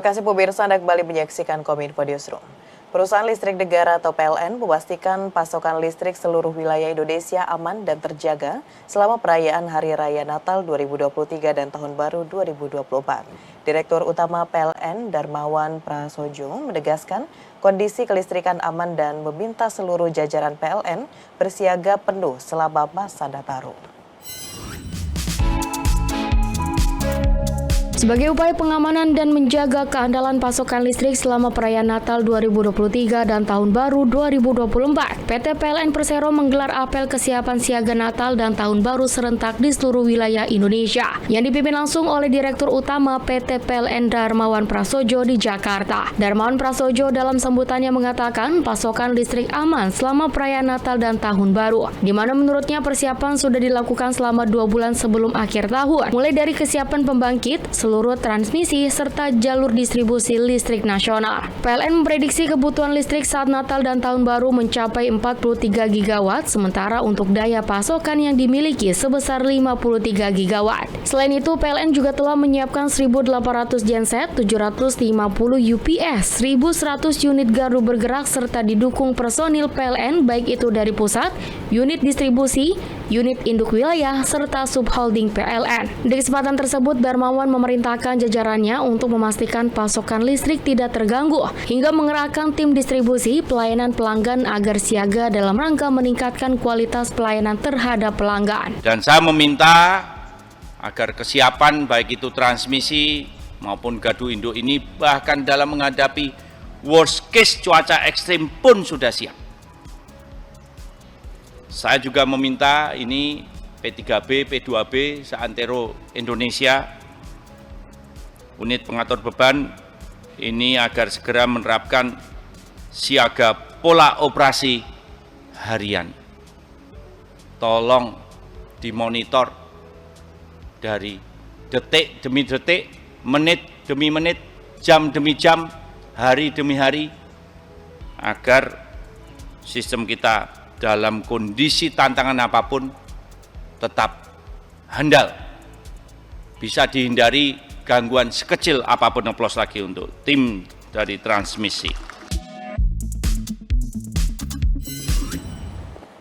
kasih pemirsa, Anda kembali menyaksikan Kominfo Newsroom. Perusahaan listrik negara atau PLN memastikan pasokan listrik seluruh wilayah Indonesia aman dan terjaga selama perayaan Hari Raya Natal 2023 dan Tahun Baru 2024. Direktur Utama PLN Darmawan Prasojo menegaskan kondisi kelistrikan aman dan meminta seluruh jajaran PLN bersiaga penuh selama masa Nataru. Sebagai upaya pengamanan dan menjaga keandalan pasokan listrik selama perayaan Natal 2023 dan Tahun Baru 2024, PT PLN Persero menggelar apel kesiapan siaga Natal dan Tahun Baru serentak di seluruh wilayah Indonesia, yang dipimpin langsung oleh Direktur Utama PT PLN Darmawan Prasojo di Jakarta. Darmawan Prasojo dalam sambutannya mengatakan pasokan listrik aman selama perayaan Natal dan Tahun Baru, di mana menurutnya persiapan sudah dilakukan selama 2 bulan sebelum akhir tahun, mulai dari kesiapan pembangkit, seluruh transmisi, serta jalur distribusi listrik nasional. PLN memprediksi kebutuhan listrik saat Natal dan Tahun Baru mencapai 43 gigawatt, sementara untuk daya pasokan yang dimiliki sebesar 53 gigawatt. Selain itu, PLN juga telah menyiapkan 1.800 genset, 750 UPS, 1.100 unit gardu bergerak, serta didukung personil PLN baik itu dari pusat, unit distribusi, unit induk wilayah, serta subholding PLN. Di kesempatan tersebut, Darmawan memerintahkan jajarannya untuk memastikan pasokan listrik tidak terganggu, hingga mengerahkan tim distribusi pelayanan pelanggan agar siaga dalam rangka meningkatkan kualitas pelayanan terhadap pelanggan. Dan saya meminta agar kesiapan baik itu transmisi maupun gardu induk ini bahkan dalam menghadapi worst case cuaca ekstrim pun sudah siap. Saya juga meminta ini P3B, P2B, seantero Indonesia, unit pengatur beban ini agar segera menerapkan siaga pola operasi harian. Tolong dimonitor dari detik demi detik, menit demi menit, jam demi jam, hari demi hari, agar sistem kita dalam kondisi tantangan apapun tetap handal, bisa dihindari gangguan sekecil apapun plus lagi untuk tim dari transmisi.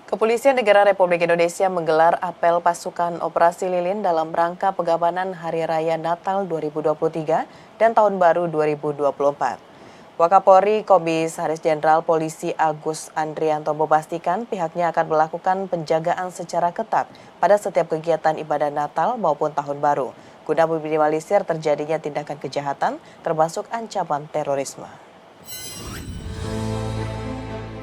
Kepolisian Negara Republik Indonesia menggelar apel pasukan operasi lilin dalam rangka pengamanan Hari Raya Natal 2023 dan Tahun Baru 2024. Wakapolri Komisaris Jenderal Polisi Agus Andrianto memastikan pihaknya akan melakukan penjagaan secara ketat pada setiap kegiatan ibadah Natal maupun Tahun Baru, guna meminimalisir terjadinya tindakan kejahatan termasuk ancaman terorisme.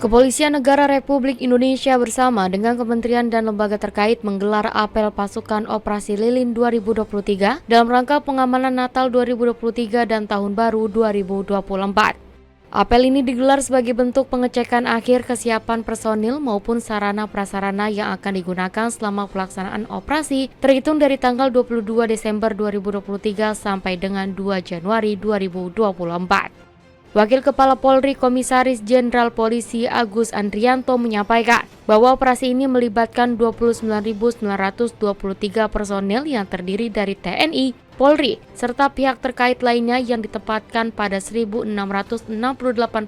Kepolisian Negara Republik Indonesia bersama dengan kementerian dan lembaga terkait menggelar apel pasukan operasi lilin 2023 dalam rangka pengamanan Natal 2023 dan Tahun Baru 2024. Apel ini digelar sebagai bentuk pengecekan akhir kesiapan personil maupun sarana prasarana yang akan digunakan selama pelaksanaan operasi terhitung dari tanggal 22 Desember 2023 sampai dengan 2 Januari 2024. Wakil Kepala Polri Komisaris Jenderal Polisi Agus Andrianto menyampaikan bahwa operasi ini melibatkan 29.923 personel yang terdiri dari TNI, Polri, serta pihak terkait lainnya yang ditempatkan pada 1.668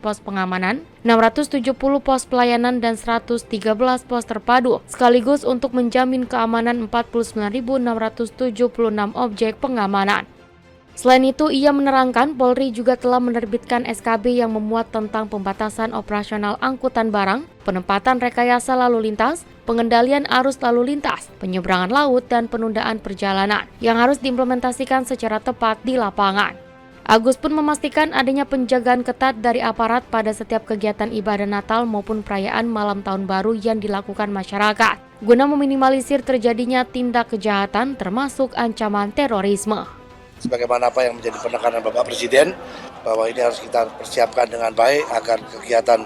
pos pengamanan, 670 pos pelayanan, dan 113 pos terpadu, sekaligus untuk menjamin keamanan 49.676 objek pengamanan. Selain itu, ia menerangkan Polri juga telah menerbitkan SKB yang memuat tentang pembatasan operasional angkutan barang, penempatan rekayasa lalu lintas, pengendalian arus lalu lintas, penyeberangan laut, dan penundaan perjalanan yang harus diimplementasikan secara tepat di lapangan. Agus pun memastikan adanya penjagaan ketat dari aparat pada setiap kegiatan ibadah Natal maupun perayaan malam Tahun Baru yang dilakukan masyarakat, guna meminimalisir terjadinya tindak kejahatan termasuk ancaman terorisme. Sebagaimana apa yang menjadi penekanan Bapak Presiden, bahwa ini harus kita persiapkan dengan baik agar kegiatan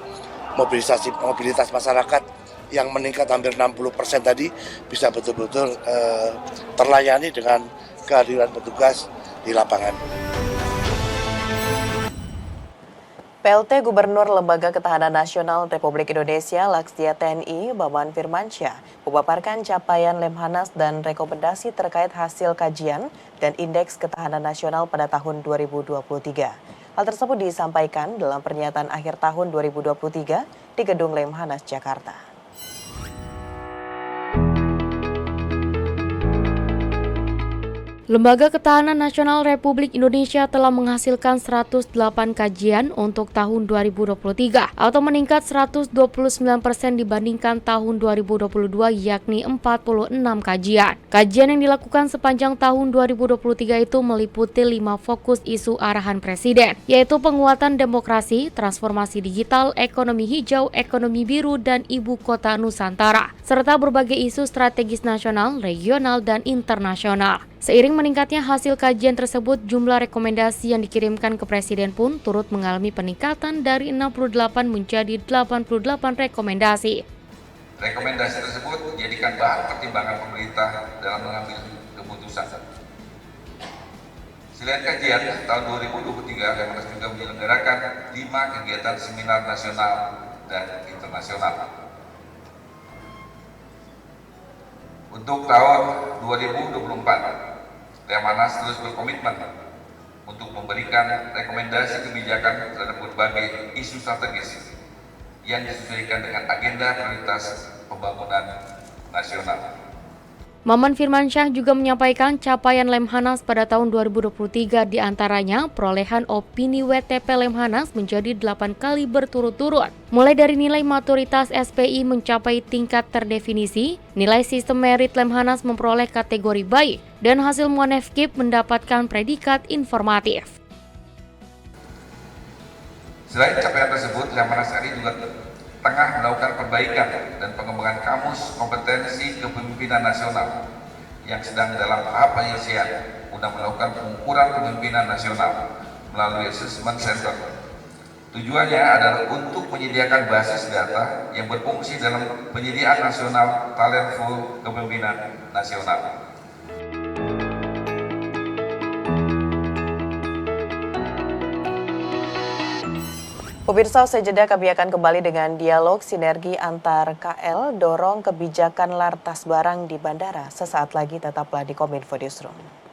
mobilitas masyarakat yang meningkat hampir 60% tadi bisa betul-betul terlayani dengan kehadiran petugas di lapangan. PLT Gubernur Lembaga Ketahanan Nasional Republik Indonesia Laksdia TNI Maman Firmansyah memaparkan capaian Lemhanas dan rekomendasi terkait hasil kajian dan Indeks Ketahanan Nasional pada tahun 2023. Hal tersebut disampaikan dalam pernyataan akhir tahun 2023 di Gedung Lemhanas, Jakarta. Lembaga Ketahanan Nasional Republik Indonesia telah menghasilkan 108 kajian untuk tahun 2023 atau meningkat 129% dibandingkan tahun 2022 yakni 46 kajian. Kajian yang dilakukan sepanjang tahun 2023 itu meliputi 5 fokus isu arahan Presiden, yaitu penguatan demokrasi, transformasi digital, ekonomi hijau, ekonomi biru, dan ibu kota Nusantara, serta berbagai isu strategis nasional, regional, dan internasional. Seiring meningkatnya hasil kajian tersebut, jumlah rekomendasi yang dikirimkan ke Presiden pun turut mengalami peningkatan dari 68 menjadi 88 rekomendasi. Rekomendasi tersebut dijadikan bahan pertimbangan pemerintah dalam mengambil keputusan. Selain kajian, tahun 2023 Lemhanas juga menyelenggarakan 5 kegiatan seminar nasional dan internasional. Untuk tahun 2024, Lemhanas terus berkomitmen untuk memberikan rekomendasi kebijakan terhadap berbagai isu strategis yang disesuaikan dengan agenda prioritas pembangunan nasional. Maman Firmansyah juga menyampaikan capaian Lemhanas pada tahun 2023 diantaranya perolehan opini WTP Lemhanas menjadi 8 kali berturut-turut. Mulai dari nilai maturitas SPI mencapai tingkat terdefinisi, nilai sistem merit Lemhanas memperoleh kategori baik, dan hasil Monefkip mendapatkan predikat informatif. Selain capaian tersebut, Lemhanas RI juga tengah melakukan perbaikan dan pengembangan kamus kompetensi kepemimpinan nasional yang sedang dalam tahap penyelesaian guna melakukan pengukuran kepemimpinan nasional melalui assessment center. Tujuannya adalah untuk menyediakan basis data yang berfungsi dalam penyediaan nasional talentful kepemimpinan nasional. Pemirsa, usai jeda kami akan kembali dengan dialog sinergi antar KL dorong kebijakan lartas barang di bandara. Sesaat lagi tetaplah di Kominfo Newsroom.